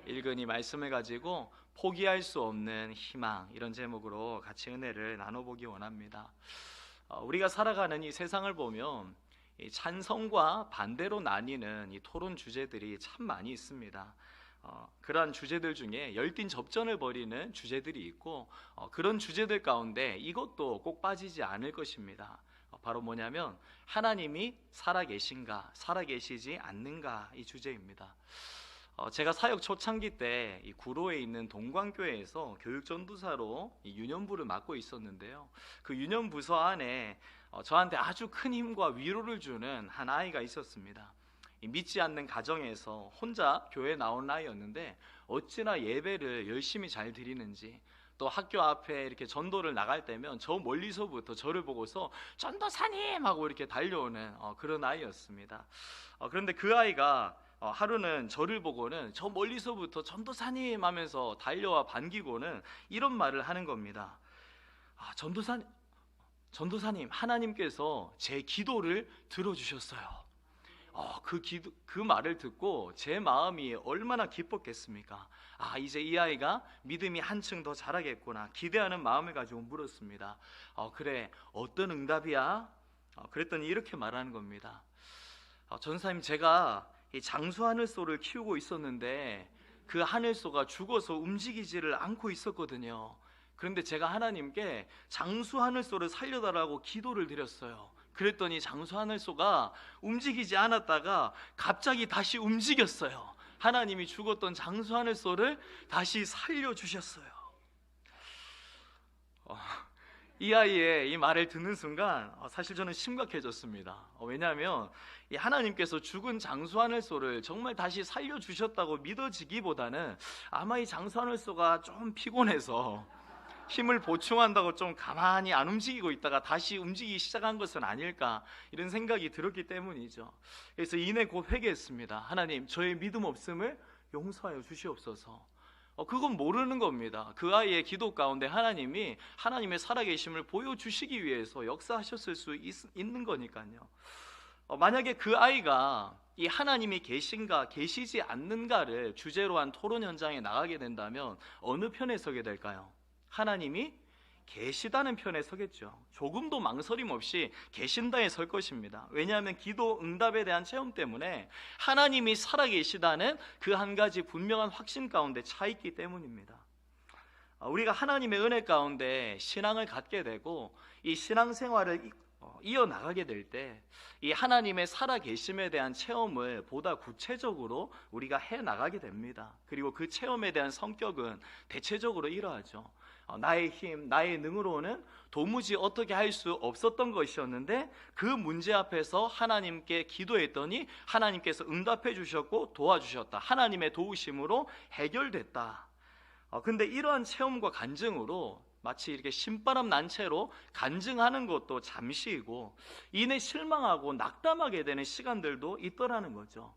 읽은 이 말씀을 가지고 포기할 수 없는 희망, 이런 제목으로 같이 은혜를 나눠보기 원합니다. 우리가 살아가는 이 세상을 보면 이 찬성과 반대로 나뉘는 이 토론 주제들이 참 많이 있습니다. 그러한 주제들 중에 열띤 접전을 벌이는 주제들이 있고, 그런 주제들 가운데 이것도 꼭 빠지지 않을 것입니다. 바로 뭐냐면 하나님이 살아계신가, 살아계시지 않는가, 이 주제입니다. 제가 사역 초창기 때 이 구로에 있는 동광교회에서 교육전도사로 이 유년부를 맡고 있었는데요. 그 유년부서 안에 저한테 아주 큰 힘과 위로를 주는 한 아이가 있었습니다. 믿지 않는 가정에서 혼자 교회에 나온 아이였는데 어찌나 예배를 열심히 잘 드리는지, 또 학교 앞에 이렇게 전도를 나갈 때면 저 멀리서부터 저를 보고서 전도사님 하고 이렇게 달려오는 그런 아이였습니다. 그런데 그 아이가 하루는 저를 보고는 저 멀리서부터 전도사님 하면서 달려와 반기고는 이런 말을 하는 겁니다. 전도사님, 하나님께서 제 기도를 들어주셨어요. 그 말을 듣고 제 마음이 얼마나 기뻤겠습니까? 이제 이 아이가 믿음이 한층 더 자라겠구나 기대하는 마음을 가지고 물었습니다. 그래, 어떤 응답이야? 그랬더니 이렇게 말하는 겁니다. 전사님, 제가 이 장수 하늘소를 키우고 있었는데 그 하늘소가 죽어서 움직이지를 않고 있었거든요. 그런데 제가 하나님께 장수 하늘소를 살려달라고 기도를 드렸어요. 그랬더니 장수 하늘소가 움직이지 않았다가 갑자기 다시 움직였어요. 하나님이 죽었던 장수 하늘소를 다시 살려주셨어요. 이 아이의 이 말을 듣는 순간 사실 저는 심각해졌습니다. 왜냐하면 이 하나님께서 죽은 장수 하늘소를 정말 다시 살려주셨다고 믿어지기보다는 아마 이 장수 하늘소가 좀 피곤해서 힘을 보충한다고 좀 가만히 안 움직이고 있다가 다시 움직이기 시작한 것은 아닐까, 이런 생각이 들었기 때문이죠. 그래서 이내 곧 회개했습니다. 하나님, 저의 믿음 없음을 용서하여 주시옵소서. 그건 모르는 겁니다. 그 아이의 기도 가운데 하나님이 하나님의 살아계심을 보여주시기 위해서 역사하셨을 수 있는 거니까요. 만약에 그 아이가 이 하나님이 계신가 계시지 않는가를 주제로 한 토론 현장에 나가게 된다면 어느 편에 서게 될까요? 하나님이 계시다는 편에 서겠죠. 조금도 망설임 없이 계신다에 설 것입니다. 왜냐하면 기도 응답에 대한 체험 때문에 하나님이 살아계시다는 그 한 가지 분명한 확신 가운데 차 있기 때문입니다. 우리가 하나님의 은혜 가운데 신앙을 갖게 되고 이 신앙생활을 이어나가게 될 때 이 하나님의 살아계심에 대한 체험을 보다 구체적으로 우리가 해나가게 됩니다. 그리고 그 체험에 대한 성격은 대체적으로 이러하죠. 나의 힘, 나의 능으로는 도무지 어떻게 할 수 없었던 것이었는데 그 문제 앞에서 하나님께 기도했더니 하나님께서 응답해 주셨고 도와주셨다. 하나님의 도우심으로 해결됐다. 근데 이러한 체험과 간증으로 마치 이렇게 신바람 난 채로 간증하는 것도 잠시이고 이내 실망하고 낙담하게 되는 시간들도 있더라는 거죠.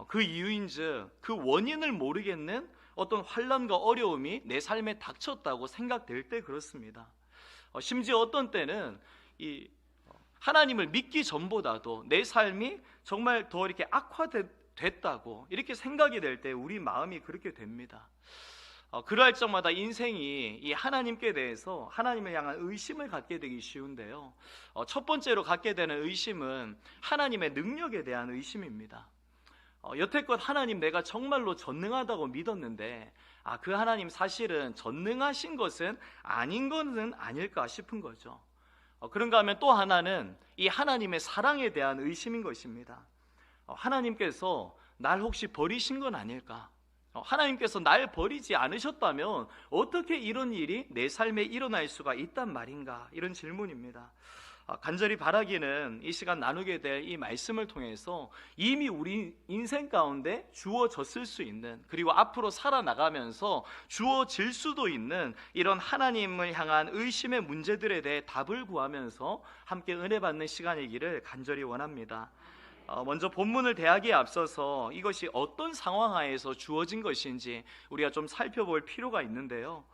그 이유인즉 그 원인을 모르겠는 어떤 환난과 어려움이 내 삶에 닥쳤다고 생각될 때 그렇습니다. 심지어 어떤 때는 이 하나님을 믿기 전보다도 내 삶이 정말 더 이렇게 악화됐다고 이렇게 생각이 될 때 우리 마음이 그렇게 됩니다. 그러할 적마다 인생이 이 하나님께 대해서 하나님을 향한 의심을 갖게 되기 쉬운데요. 첫 번째로 갖게 되는 의심은 하나님의 능력에 대한 의심입니다. 여태껏 하나님 내가 정말로 전능하다고 믿었는데 그 하나님 사실은 전능하신 것은 아닌 것은 아닐까 싶은 거죠. 그런가 하면 또 하나는 이 하나님의 사랑에 대한 의심인 것입니다. 하나님께서 날 혹시 버리신 건 아닐까? 하나님께서 날 버리지 않으셨다면 어떻게 이런 일이 내 삶에 일어날 수가 있단 말인가? 이런 질문입니다. 간절히 바라기는 이 시간 나누게 될 이 말씀을 통해서 이미 우리 인생 가운데 주어졌을 수 있는, 그리고 앞으로 살아나가면서 주어질 수도 있는 이런 하나님을 향한 의심의 문제들에 대해 답을 구하면서 함께 은혜 받는 시간이기를 간절히 원합니다. 먼저 본문을 대하기에 앞서서 이것이 어떤 상황 하에서 주어진 것인지 우리가 좀 살펴볼 필요가 있는데요.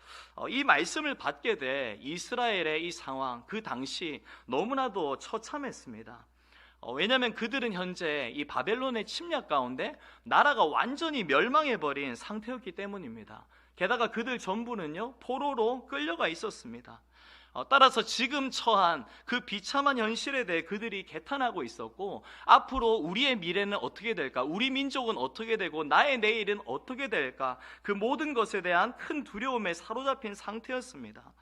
이 말씀을 받게 돼 이스라엘의 이 상황, 그 당시 너무나도 처참했습니다. 왜냐하면 그들은 현재 이 바벨론의 침략 가운데 나라가 완전히 멸망해버린 상태였기 때문입니다. 게다가 그들 전부는요 포로로 끌려가 있었습니다. 따라서 지금 처한 그 비참한 현실에 대해 그들이 개탄하고 있었고, 앞으로 우리의 미래는 어떻게 될까, 우리 민족은 어떻게 되고 나의 내일은 어떻게 될까, 그 모든 것에 대한 큰 두려움에 사로잡힌 상태였습니다.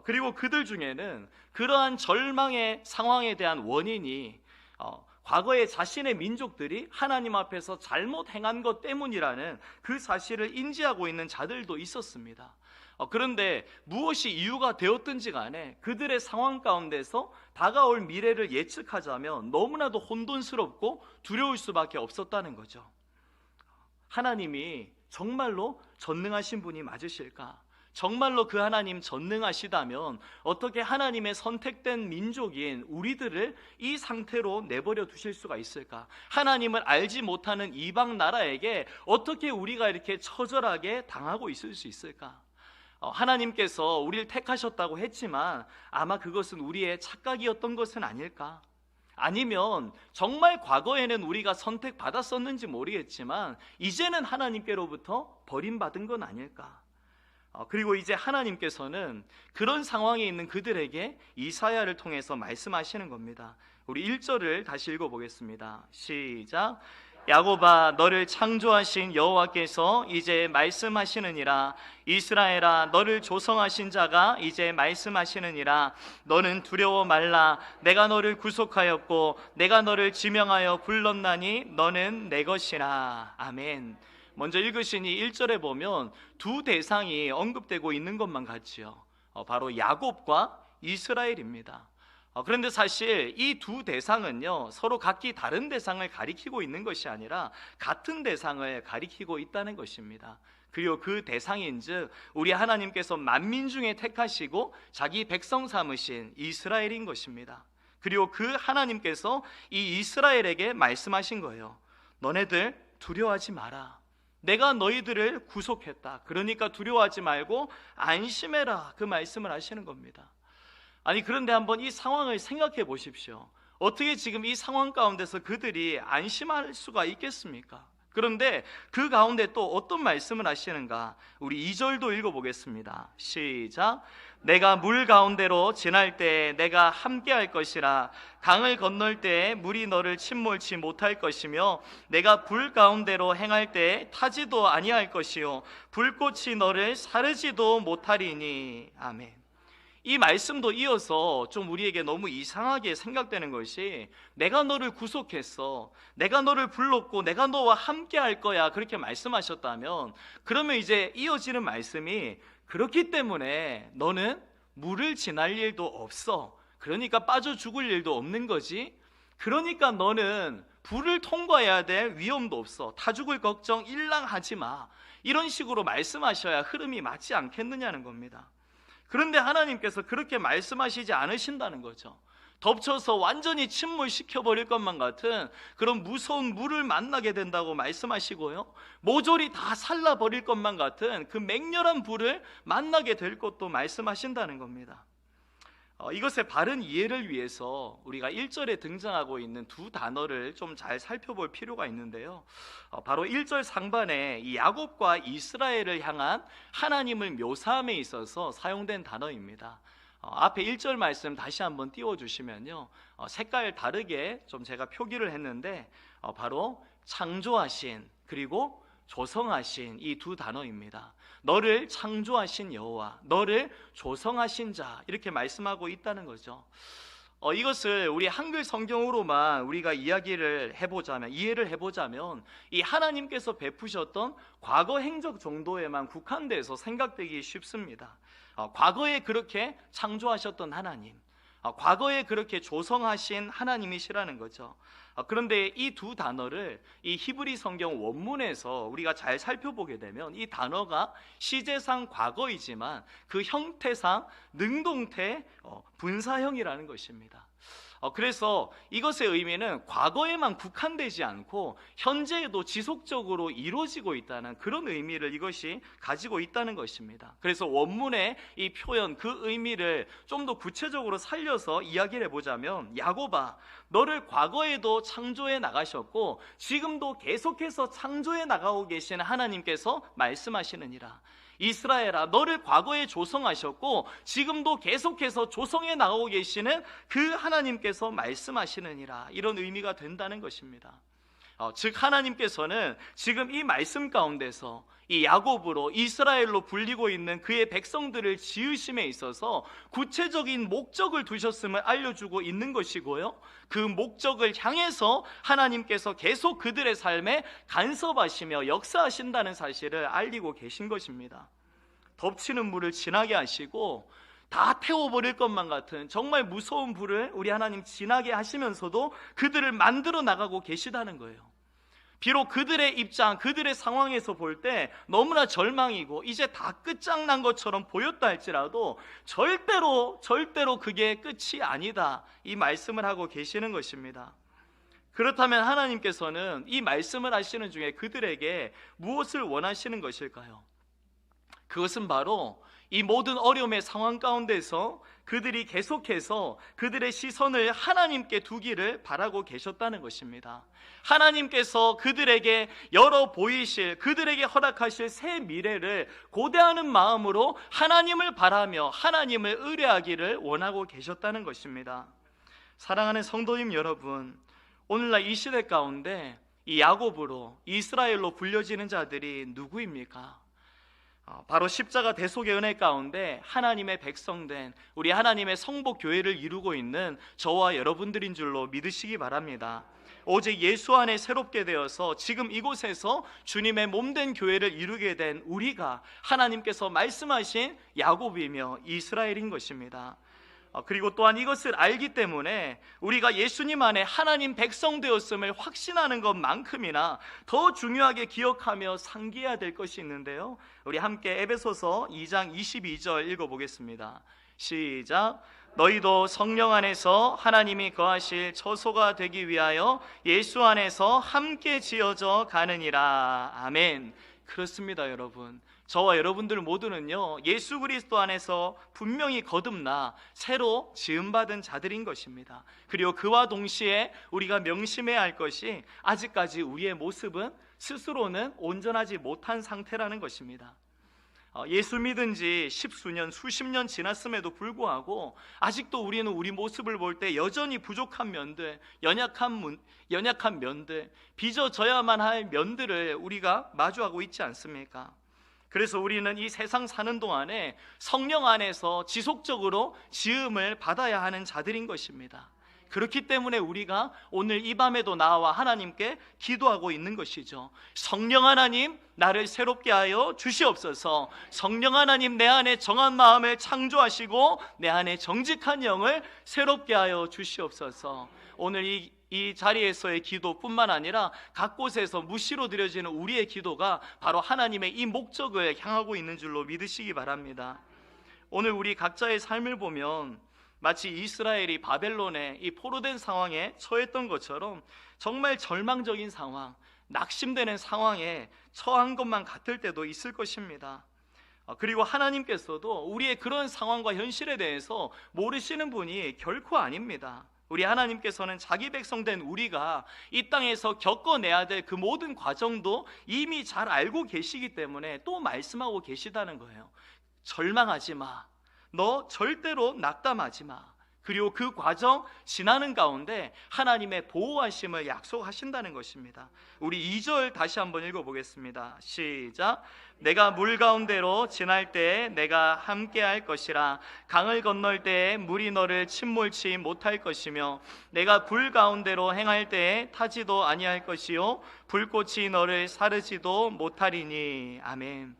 그리고 그들 중에는 그러한 절망의 상황에 대한 원인이 과거에 자신의 민족들이 하나님 앞에서 잘못 행한 것 때문이라는 그 사실을 인지하고 있는 자들도 있었습니다. 그런데 무엇이 이유가 되었든지 간에 그들의 상황 가운데서 다가올 미래를 예측하자면 너무나도 혼돈스럽고 두려울 수밖에 없었다는 거죠. 하나님이 정말로 전능하신 분이 맞으실까? 정말로 그 하나님 전능하시다면 어떻게 하나님의 선택된 민족인 우리들을 이 상태로 내버려 두실 수가 있을까? 하나님을 알지 못하는 이방 나라에게 어떻게 우리가 이렇게 처절하게 당하고 있을 수 있을까? 하나님께서 우리를 택하셨다고 했지만 아마 그것은 우리의 착각이었던 것은 아닐까? 아니면 정말 과거에는 우리가 선택받았었는지 모르겠지만 이제는 하나님께로부터 버림받은 건 아닐까? 그리고 이제 하나님께서는 그런 상황에 있는 그들에게 이사야를 통해서 말씀하시는 겁니다. 우리 1절을 다시 읽어보겠습니다. 시작. 야곱아, 너를 창조하신 여호와께서 이제 말씀하시느니라. 이스라엘아, 너를 조성하신 자가 이제 말씀하시느니라. 너는 두려워 말라. 내가 너를 구속하였고 내가 너를 지명하여 불렀나니 너는 내 것이라. 아멘. 먼저 읽으신 이 1절에 보면 두 대상이 언급되고 있는 것만 같지요. 바로 야곱과 이스라엘입니다. 그런데 사실 이 두 대상은요 서로 각기 다른 대상을 가리키고 있는 것이 아니라 같은 대상을 가리키고 있다는 것입니다. 그리고 그 대상인즉 우리 하나님께서 만민 중에 택하시고 자기 백성 삼으신 이스라엘인 것입니다. 그리고 그 하나님께서 이 이스라엘에게 말씀하신 거예요. 너네들 두려워하지 마라. 내가 너희들을 구속했다. 그러니까 두려워하지 말고 안심해라. 그 말씀을 하시는 겁니다. 아니, 그런데 한번 이 상황을 생각해 보십시오. 어떻게 지금 이 상황 가운데서 그들이 안심할 수가 있겠습니까? 그런데 그 가운데 또 어떤 말씀을 하시는가? 우리 2절도 읽어보겠습니다. 시작. 내가 물 가운데로 지날 때 내가 함께 할 것이라. 강을 건널 때 물이 너를 침몰치 못할 것이며 내가 불 가운데로 행할 때 타지도 아니할 것이요 불꽃이 너를 사르지도 못하리니. 아멘. 이 말씀도 이어서 좀 우리에게 너무 이상하게 생각되는 것이, 내가 너를 구속했어, 내가 너를 불렀고 내가 너와 함께 할 거야, 그렇게 말씀하셨다면 그러면 이제 이어지는 말씀이, 그렇기 때문에 너는 물을 지날 일도 없어. 그러니까 빠져 죽을 일도 없는 거지. 그러니까 너는 불을 통과해야 될 위험도 없어. 타 죽을 걱정 일랑 하지 마. 이런 식으로 말씀하셔야 흐름이 맞지 않겠느냐는 겁니다. 그런데 하나님께서 그렇게 말씀하시지 않으신다는 거죠. 덮쳐서 완전히 침몰시켜버릴 것만 같은 그런 무서운 물을 만나게 된다고 말씀하시고요, 모조리 다 살라버릴 것만 같은 그 맹렬한 불을 만나게 될 것도 말씀하신다는 겁니다. 이것의 바른 이해를 위해서 우리가 1절에 등장하고 있는 두 단어를 좀 잘 살펴볼 필요가 있는데요, 바로 1절 상반에 이 야곱과 이스라엘을 향한 하나님을 묘사함에 있어서 사용된 단어입니다. 앞에 1절 말씀 다시 한번 띄워주시면요, 색깔 다르게 좀 제가 표기를 했는데 바로 창조하신 그리고 조성하신 이 두 단어입니다. 너를 창조하신 여호와, 너를 조성하신 자, 이렇게 말씀하고 있다는 거죠. 이것을 우리 한글 성경으로만 우리가 이해를 해보자면 이 하나님께서 베푸셨던 과거 행적 정도에만 국한돼서 생각되기 쉽습니다. 과거에 그렇게 창조하셨던 하나님, 과거에 그렇게 조성하신 하나님이시라는 거죠. 그런데 이 두 단어를 이 히브리 성경 원문에서 우리가 잘 살펴보게 되면 이 단어가 시제상 과거이지만 그 형태상 능동태 분사형이라는 것입니다. 그래서 이것의 의미는 과거에만 국한되지 않고 현재에도 지속적으로 이루어지고 있다는 그런 의미를 이것이 가지고 있다는 것입니다. 그래서 원문의 이 표현, 그 의미를 좀 더 구체적으로 살려서 이야기를 해보자면, 야곱아, 너를 과거에도 창조해 나가셨고 지금도 계속해서 창조해 나가고 계시는 하나님께서 말씀하시느니라. 이스라엘아, 너를 과거에 조성하셨고 지금도 계속해서 조성해 나가고 계시는 그 하나님께서 말씀하시느니라. 이런 의미가 된다는 것입니다. 즉 하나님께서는 지금 이 말씀 가운데서 이 야곱으로 이스라엘로 불리고 있는 그의 백성들을 지으심에 있어서 구체적인 목적을 두셨음을 알려주고 있는 것이고요, 그 목적을 향해서 하나님께서 계속 그들의 삶에 간섭하시며 역사하신다는 사실을 알리고 계신 것입니다. 덮치는 물을 진하게 하시고 다 태워버릴 것만 같은 정말 무서운 불을 우리 하나님 진하게 하시면서도 그들을 만들어 나가고 계시다는 거예요. 비록 그들의 입장, 그들의 상황에서 볼 때 너무나 절망이고 이제 다 끝장난 것처럼 보였다 할지라도 절대로 그게 끝이 아니다, 이 말씀을 하고 계시는 것입니다. 그렇다면 하나님께서는 이 말씀을 하시는 중에 그들에게 무엇을 원하시는 것일까요? 그것은 바로 이 모든 어려움의 상황 가운데서 그들이 계속해서 그들의 시선을 하나님께 두기를 바라고 계셨다는 것입니다. 하나님께서 그들에게 열어 보이실, 그들에게 허락하실 새 미래를 고대하는 마음으로 하나님을 바라며 하나님을 의뢰하기를 원하고 계셨다는 것입니다. 사랑하는 성도님 여러분, 오늘날 이 시대 가운데 이 야곱으로 이스라엘로 불려지는 자들이 누구입니까? 바로 십자가 대속의 은혜 가운데 하나님의 백성된 우리 하나님의 성복교회를 이루고 있는 저와 여러분들인 줄로 믿으시기 바랍니다. 오직 예수 안에 새롭게 되어서 지금 이곳에서 주님의 몸된 교회를 이루게 된 우리가 하나님께서 말씀하신 야곱이며 이스라엘인 것입니다. 그리고 또한 이것을 알기 때문에 우리가 예수님 안에 하나님 백성 되었음을 확신하는 것만큼이나 더 중요하게 기억하며 상기해야 될 것이 있는데요, 우리 함께 에베소서 2장 22절 읽어보겠습니다. 시작. 너희도 성령 안에서 하나님이 거하실 처소가 되기 위하여 예수 안에서 함께 지어져 가느니라. 아멘. 그렇습니다. 여러분, 저와 여러분들 모두는요, 예수 그리스도 안에서 분명히 거듭나 새로 지음받은 자들인 것입니다. 그리고 그와 동시에 우리가 명심해야 할 것이 아직까지 우리의 모습은 스스로는 온전하지 못한 상태라는 것입니다. 예수 믿은 지 십수년, 수십 년 지났음에도 불구하고 아직도 우리는 우리 모습을 볼 때 여전히 부족한 면들, 연약한 면들, 빚어져야만 할 면들을 우리가 마주하고 있지 않습니까? 그래서 우리는 이 세상 사는 동안에 성령 안에서 지속적으로 지음을 받아야 하는 자들인 것입니다. 그렇기 때문에 우리가 오늘 이 밤에도 나와 하나님께 기도하고 있는 것이죠. 성령 하나님, 나를 새롭게 하여 주시옵소서. 성령 하나님, 내 안에 정한 마음을 창조하시고 내 안에 정직한 영을 새롭게 하여 주시옵소서. 오늘 이 자리에서의 기도뿐만 아니라 각 곳에서 무시로 드려지는 우리의 기도가 바로 하나님의 이 목적을 향하고 있는 줄로 믿으시기 바랍니다. 오늘 우리 각자의 삶을 보면 마치 이스라엘이 바벨론의 이 포로된 상황에 처했던 것처럼 정말 절망적인 상황, 낙심되는 상황에 처한 것만 같을 때도 있을 것입니다. 그리고 하나님께서도 우리의 그런 상황과 현실에 대해서 모르시는 분이 결코 아닙니다. 우리 하나님께서는 자기 백성된 우리가 이 땅에서 겪어내야 될 그 모든 과정도 이미 잘 알고 계시기 때문에 또 말씀하고 계시다는 거예요. 절망하지 마. 너 절대로 낙담하지 마. 그리고 그 과정 지나는 가운데 하나님의 보호하심을 약속하신다는 것입니다. 우리 2절 다시 한번 읽어보겠습니다. 시작. 내가 물 가운데로 지날 때에 내가 함께 할 것이라. 강을 건널 때에 물이 너를 침몰치 못할 것이며 내가 불 가운데로 행할 때에 타지도 아니할 것이요 불꽃이 너를 사르지도 못하리니. 아멘.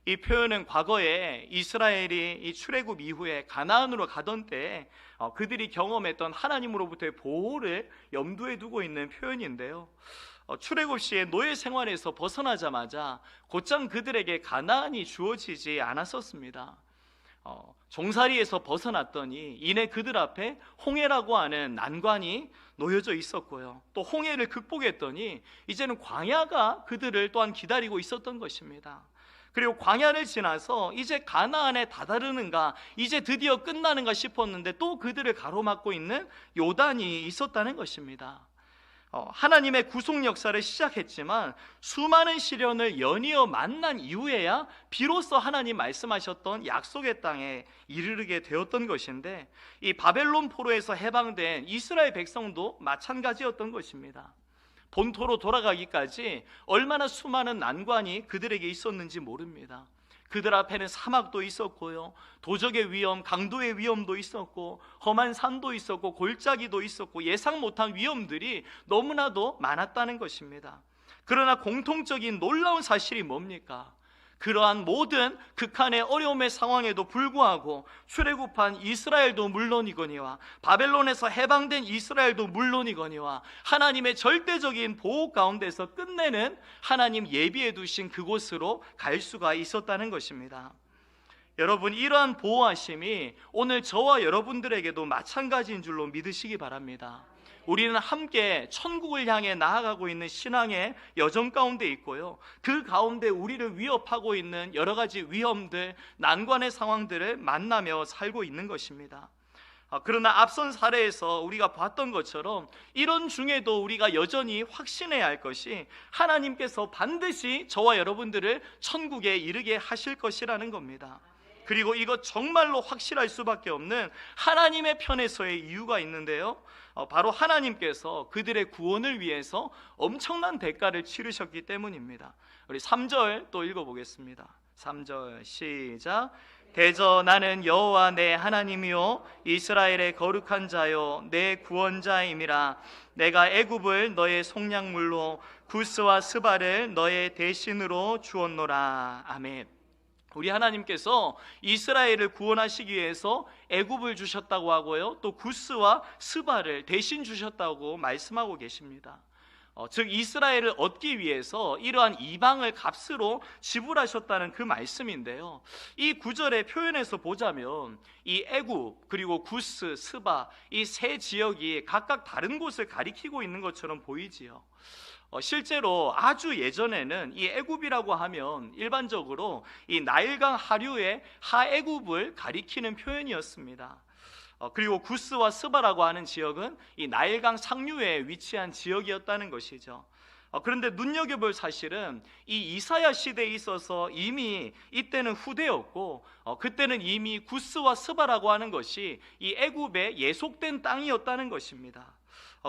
이 표현은 과거에 이스라엘이 이 출애굽 이후에 가나안으로 가던 때에 그들이 경험했던 하나님으로부터의 보호를 염두에 두고 있는 표현인데요, 출애굽 시에 노예 생활에서 벗어나자마자 곧장 그들에게 가나안이 주어지지 않았었습니다. 종살이에서 벗어났더니 이내 그들 앞에 홍해라고 하는 난관이 놓여져 있었고요. 또 홍해를 극복했더니 이제는 광야가 그들을 또한 기다리고 있었던 것입니다. 그리고 광야를 지나서 이제 가나안에 다다르는가, 이제 드디어 끝나는가 싶었는데 또 그들을 가로막고 있는 요단이 있었다는 것입니다. 하나님의 구속 역사를 시작했지만 수많은 시련을 연이어 만난 이후에야 비로소 하나님 말씀하셨던 약속의 땅에 이르게 되었던 것인데, 이 바벨론 포로에서 해방된 이스라엘 백성도 마찬가지였던 것입니다. 본토로 돌아가기까지 얼마나 수많은 난관이 그들에게 있었는지 모릅니다. 그들 앞에는 사막도 있었고요, 도적의 위험, 강도의 위험도 있었고, 험한 산도 있었고, 골짜기도 있었고, 예상 못한 위험들이 너무나도 많았다는 것입니다. 그러나 공통적인 놀라운 사실이 뭡니까? 그러한 모든 극한의 어려움의 상황에도 불구하고 출애굽한 이스라엘도 물론이거니와 바벨론에서 해방된 이스라엘도 물론이거니와 하나님의 절대적인 보호 가운데서 끝내는 하나님 예비해 두신 그곳으로 갈 수가 있었다는 것입니다. 여러분, 이러한 보호하심이 오늘 저와 여러분들에게도 마찬가지인 줄로 믿으시기 바랍니다. 우리는 함께 천국을 향해 나아가고 있는 신앙의 여정 가운데 있고요, 그 가운데 우리를 위협하고 있는 여러 가지 위험들, 난관의 상황들을 만나며 살고 있는 것입니다. 그러나 앞선 사례에서 우리가 봤던 것처럼 이런 중에도 우리가 여전히 확신해야 할 것이 하나님께서 반드시 저와 여러분들을 천국에 이르게 하실 것이라는 겁니다. 그리고 이것 정말로 확실할 수밖에 없는 하나님의 편에서의 이유가 있는데요, 바로 하나님께서 그들의 구원을 위해서 엄청난 대가를 치르셨기 때문입니다. 우리 3절 또 읽어보겠습니다. 3절 시작. 대저 나는 여호와 내 하나님이요 이스라엘의 거룩한 자요 내 구원자임이라. 내가 애굽을 너의 속량물로 구스와 스바를 너의 대신으로 주었노라. 아멘. 우리 하나님께서 이스라엘을 구원하시기 위해서 애굽을 주셨다고 하고요, 또 구스와 스바를 대신 주셨다고 말씀하고 계십니다. 즉 이스라엘을 얻기 위해서 이러한 이방을 값으로 지불하셨다는 그 말씀인데요, 이 구절의 표현에서 보자면 이 애굽 그리고 구스, 스바 이 세 지역이 각각 다른 곳을 가리키고 있는 것처럼 보이지요. 실제로 아주 예전에는 이 애굽이라고 하면 일반적으로 이 나일강 하류의 하애굽을 가리키는 표현이었습니다. 그리고 구스와 스바라고 하는 지역은 이 나일강 상류에 위치한 지역이었다는 것이죠. 그런데 눈여겨볼 사실은 이 이사야 시대에 있어서 이미 이때는 후대였고, 그때는 이미 구스와 스바라고 하는 것이 이 애굽의 예속된 땅이었다는 것입니다.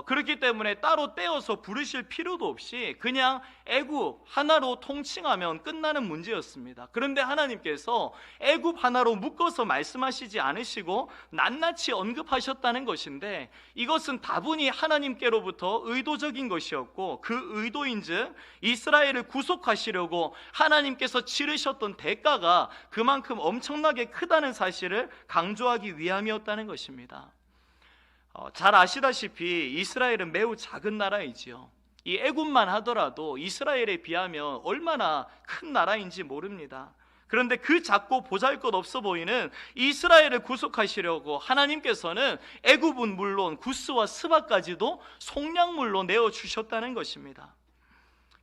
그렇기 때문에 따로 떼어서 부르실 필요도 없이 그냥 애굽 하나로 통칭하면 끝나는 문제였습니다. 그런데 하나님께서 애굽 하나로 묶어서 말씀하시지 않으시고 낱낱이 언급하셨다는 것인데, 이것은 다분히 하나님께로부터 의도적인 것이었고, 그 의도인즉 이스라엘을 구속하시려고 하나님께서 치르셨던 대가가 그만큼 엄청나게 크다는 사실을 강조하기 위함이었다는 것입니다. 잘 아시다시피 이스라엘은 매우 작은 나라이지요. 이 애굽만 하더라도 이스라엘에 비하면 얼마나 큰 나라인지 모릅니다. 그런데 그 작고 보잘것없어 보이는 이스라엘을 구속하시려고 하나님께서는 애굽은 물론 구스와 스바까지도 속량물로 내어주셨다는 것입니다.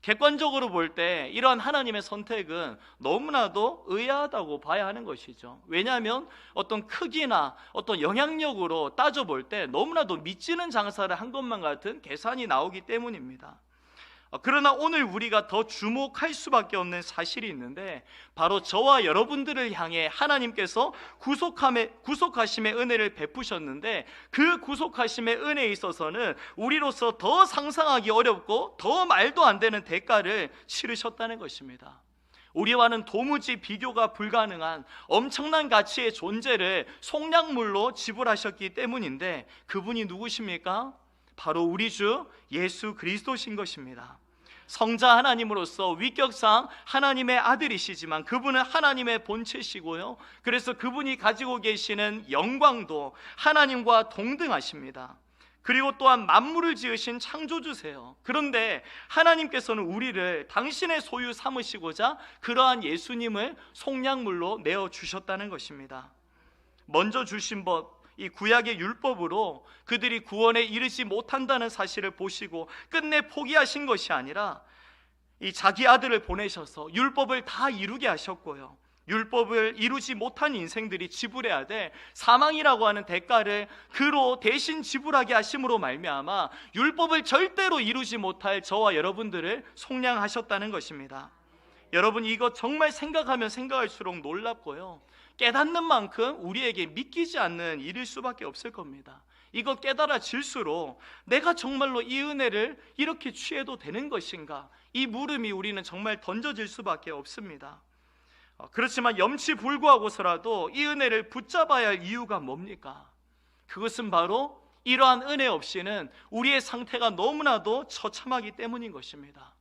객관적으로 볼 때 이러한 하나님의 선택은 너무나도 의아하다고 봐야 하는 것이죠. 왜냐하면 어떤 크기나 어떤 영향력으로 따져볼 때 너무나도 미치는 장사를 한 것만 같은 계산이 나오기 때문입니다. 그러나 오늘 우리가 더 주목할 수밖에 없는 사실이 있는데, 바로 저와 여러분들을 향해 하나님께서 구속하심의 은혜를 베푸셨는데, 그 구속하심의 은혜에 있어서는 우리로서 더 상상하기 어렵고 더 말도 안 되는 대가를 치르셨다는 것입니다. 우리와는 도무지 비교가 불가능한 엄청난 가치의 존재를 속량물로 지불하셨기 때문인데, 그분이 누구십니까? 바로 우리 주 예수 그리스도신 것입니다. 성자 하나님으로서 위격상 하나님의 아들이시지만 그분은 하나님의 본체시고요, 그래서 그분이 가지고 계시는 영광도 하나님과 동등하십니다. 그리고 또한 만물을 지으신 창조주세요. 그런데 하나님께서는 우리를 당신의 소유 삼으시고자 그러한 예수님을 속량물로 내어주셨다는 것입니다. 먼저 주신 법, 이 구약의 율법으로 그들이 구원에 이르지 못한다는 사실을 보시고 끝내 포기하신 것이 아니라 이 자기 아들을 보내셔서 율법을 다 이루게 하셨고요, 율법을 이루지 못한 인생들이 지불해야 될 사망이라고 하는 대가를 그로 대신 지불하게 하심으로 말미암아 율법을 절대로 이루지 못할 저와 여러분들을 속량하셨다는 것입니다. 여러분, 이거 정말 생각하면 생각할수록 놀랍고요, 깨닫는 만큼 우리에게 믿기지 않는 일일 수밖에 없을 겁니다. 이거 깨달아질수록 내가 정말로 이 은혜를 이렇게 취해도 되는 것인가, 이 물음이 우리는 정말 던져질 수밖에 없습니다. 그렇지만 염치불구하고서라도 이 은혜를 붙잡아야 할 이유가 뭡니까? 그것은 바로 이러한 은혜 없이는 우리의 상태가 너무나도 처참하기 때문인 것입니다.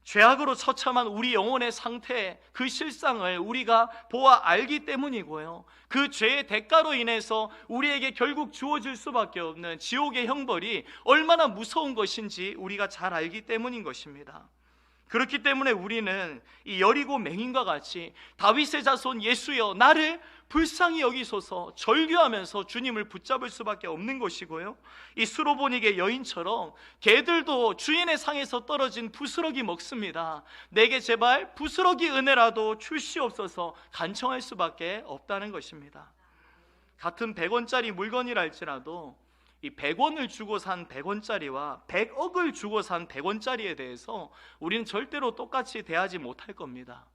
죄악으로 처참한 우리 영혼의 상태, 그 실상을 우리가 보아 알기 때문이고요, 그 죄의 대가로 인해서 우리에게 결국 주어질 수밖에 없는 지옥의 형벌이 얼마나 무서운 것인지 우리가 잘 알기 때문인 것입니다. 그렇기 때문에 우리는 이 여리고 맹인과 같이 다윗의 자손 예수여 나를 불쌍히 여기소서 절규하면서 주님을 붙잡을 수밖에 없는 것이고요, 이 수로보닉의 여인처럼 개들도 주인의 상에서 떨어진 부스러기 먹습니다. 내게 제발 부스러기 은혜라도 주시옵소서 간청할 수밖에 없다는 것입니다. 같은 100원짜리 물건이라 할지라도 이 100원을 주고 산 100원짜리와 100억을 주고 산 100원짜리에 대해서 우리는 절대로 똑같이 대하지 못할 겁니다.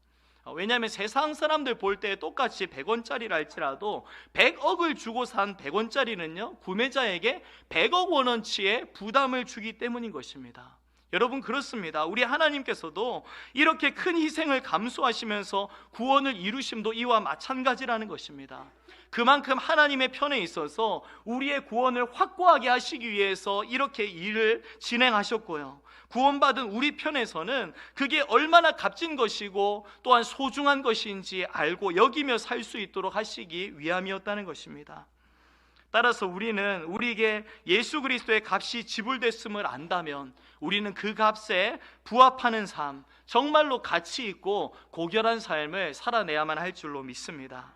왜냐하면 세상 사람들 볼 때 똑같이 100원짜리라 할지라도 100억을 주고 산 100원짜리는요 구매자에게 100억 원어치의 부담을 주기 때문인 것입니다. 여러분, 그렇습니다. 우리 하나님께서도 이렇게 큰 희생을 감수하시면서 구원을 이루심도 이와 마찬가지라는 것입니다. 그만큼 하나님의 편에 있어서 우리의 구원을 확고하게 하시기 위해서 이렇게 일을 진행하셨고요, 구원받은 우리 편에서는 그게 얼마나 값진 것이고 또한 소중한 것인지 알고 여기며 살 수 있도록 하시기 위함이었다는 것입니다. 따라서 우리는 우리에게 예수 그리스도의 값이 지불됐음을 안다면 우리는 그 값에 부합하는 삶, 정말로 가치 있고 고결한 삶을 살아내야만 할 줄로 믿습니다.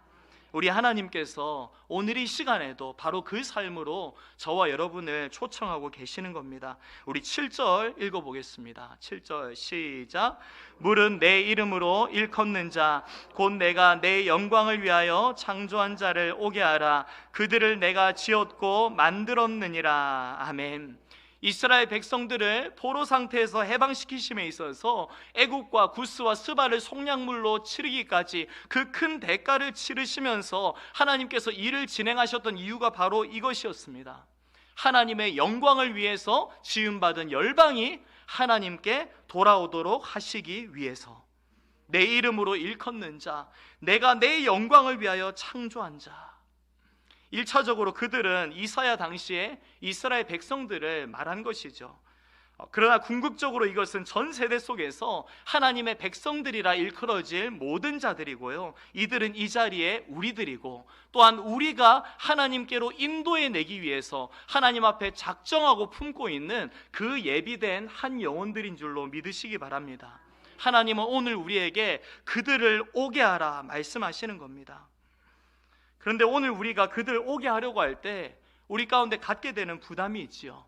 우리 하나님께서 오늘 이 시간에도 바로 그 삶으로 저와 여러분을 초청하고 계시는 겁니다. 우리 7절 읽어보겠습니다. 7절 시작. 물은 내 이름으로 일컫는 자 곧 내가 내 영광을 위하여 창조한 자를 오게 하라. 그들을 내가 지었고 만들었느니라. 아멘. 이스라엘 백성들을 포로 상태에서 해방시키심에 있어서 애굽과 구스와 스바를 속량물로 치르기까지 그 큰 대가를 치르시면서 하나님께서 일을 진행하셨던 이유가 바로 이것이었습니다. 하나님의 영광을 위해서 지음받은 열방이 하나님께 돌아오도록 하시기 위해서, 내 이름으로 일컫는 자, 내가 내 영광을 위하여 창조한 자. 1차적으로 그들은 이사야 당시에 이스라엘 백성들을 말한 것이죠. 그러나 궁극적으로 이것은 전 세대 속에서 하나님의 백성들이라 일컬어질 모든 자들이고요, 이들은 이 자리에 우리들이고 또한 우리가 하나님께로 인도해 내기 위해서 하나님 앞에 작정하고 품고 있는 그 예비된 한 영혼들인 줄로 믿으시기 바랍니다. 하나님은 오늘 우리에게 그들을 오게 하라 말씀하시는 겁니다. 그런데 오늘 우리가 그들 오게 하려고 할 때 우리 가운데 갖게 되는 부담이 있지요.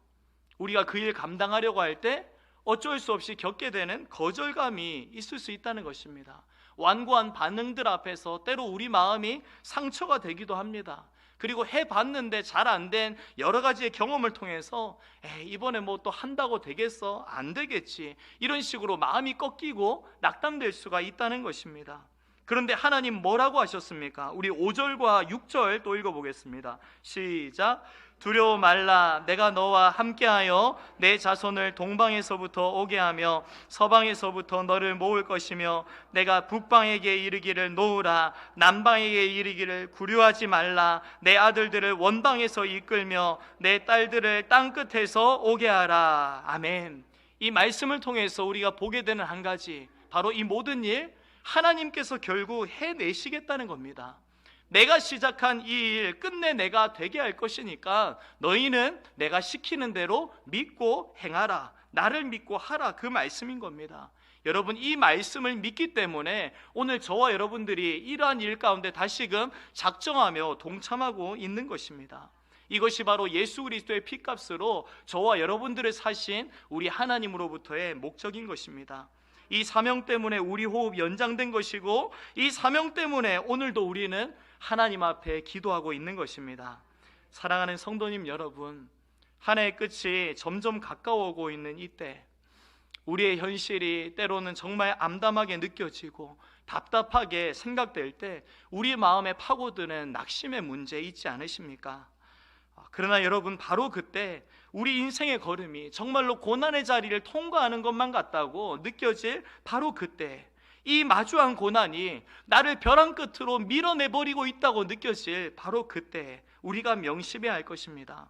우리가 그 일 감당하려고 할 때 어쩔 수 없이 겪게 되는 거절감이 있을 수 있다는 것입니다. 완고한 반응들 앞에서 때로 우리 마음이 상처가 되기도 합니다. 그리고 해봤는데 잘 안 된 여러 가지의 경험을 통해서 이번에 뭐 또 한다고 되겠어? 안 되겠지, 이런 식으로 마음이 꺾이고 낙담될 수가 있다는 것입니다. 그런데 하나님 뭐라고 하셨습니까? 우리 5절과 6절 또 읽어보겠습니다. 시작. 두려워 말라. 내가 너와 함께하여 내 자손을 동방에서부터 오게 하며 서방에서부터 너를 모을 것이며 내가 북방에게 이르기를 놓으라. 남방에게 이르기를 구류하지 말라. 내 아들들을 원방에서 이끌며 내 딸들을 땅끝에서 오게 하라. 아멘. 이 말씀을 통해서 우리가 보게 되는 한 가지, 바로 이 모든 일 하나님께서 결국 해내시겠다는 겁니다. 내가 시작한 이 일 끝내 내가 되게 할 것이니까 너희는 내가 시키는 대로 믿고 행하라, 나를 믿고 하라, 그 말씀인 겁니다. 여러분, 이 말씀을 믿기 때문에 오늘 저와 여러분들이 이러한 일 가운데 다시금 작정하며 동참하고 있는 것입니다. 이것이 바로 예수 그리스도의 피값으로 저와 여러분들을 사신 우리 하나님으로부터의 목적인 것입니다. 이 사명 때문에 우리 호흡 연장된 것이고, 이 사명 때문에 오늘도 우리는 하나님 앞에 기도하고 있는 것입니다. 사랑하는 성도님 여러분, 한 해의 끝이 점점 가까워오고 있는 이때, 우리의 현실이 때로는 정말 암담하게 느껴지고 답답하게 생각될 때 우리 마음에 파고드는 낙심의 문제 있지 않으십니까? 그러나 여러분, 바로 그때 우리 인생의 걸음이 정말로 고난의 자리를 통과하는 것만 같다고 느껴질 바로 그때, 이 마주한 고난이 나를 벼랑 끝으로 밀어내버리고 있다고 느껴질 바로 그때 우리가 명심해야 할 것입니다.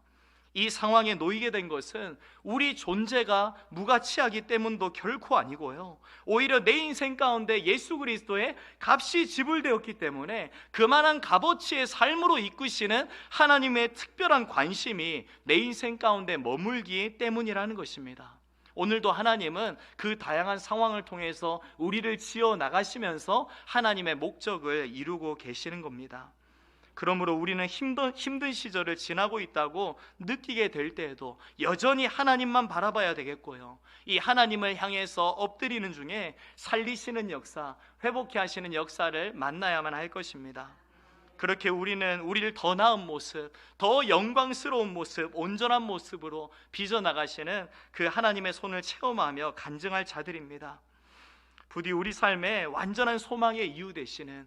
이 상황에 놓이게 된 것은 우리 존재가 무가치하기 때문도 결코 아니고요, 오히려 내 인생 가운데 예수 그리스도의 값이 지불되었기 때문에 그만한 값어치의 삶으로 이끄시는 하나님의 특별한 관심이 내 인생 가운데 머물기 때문이라는 것입니다. 오늘도 하나님은 그 다양한 상황을 통해서 우리를 지어 나가시면서 하나님의 목적을 이루고 계시는 겁니다. 그러므로 우리는 힘든 시절을 지나고 있다고 느끼게 될 때에도 여전히 하나님만 바라봐야 되겠고요, 이 하나님을 향해서 엎드리는 중에 살리시는 역사, 회복케 하시는 역사를 만나야만 할 것입니다. 그렇게 우리는 우리를 더 나은 모습, 더 영광스러운 모습, 온전한 모습으로 빚어나가시는 그 하나님의 손을 체험하며 간증할 자들입니다. 부디 우리 삶에 완전한 소망의 이유 되시는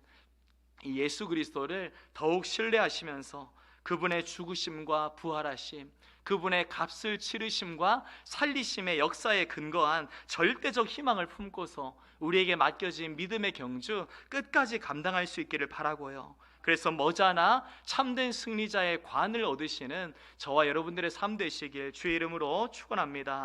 이 예수 그리스도를 더욱 신뢰하시면서 그분의 죽으심과 부활하심, 그분의 값을 치르심과 살리심의 역사에 근거한 절대적 희망을 품고서 우리에게 맡겨진 믿음의 경주 끝까지 감당할 수 있기를 바라고요, 그래서 머지않아 참된 승리자의 관을 얻으시는 저와 여러분들의 삶 되시길 주의 이름으로 축원합니다.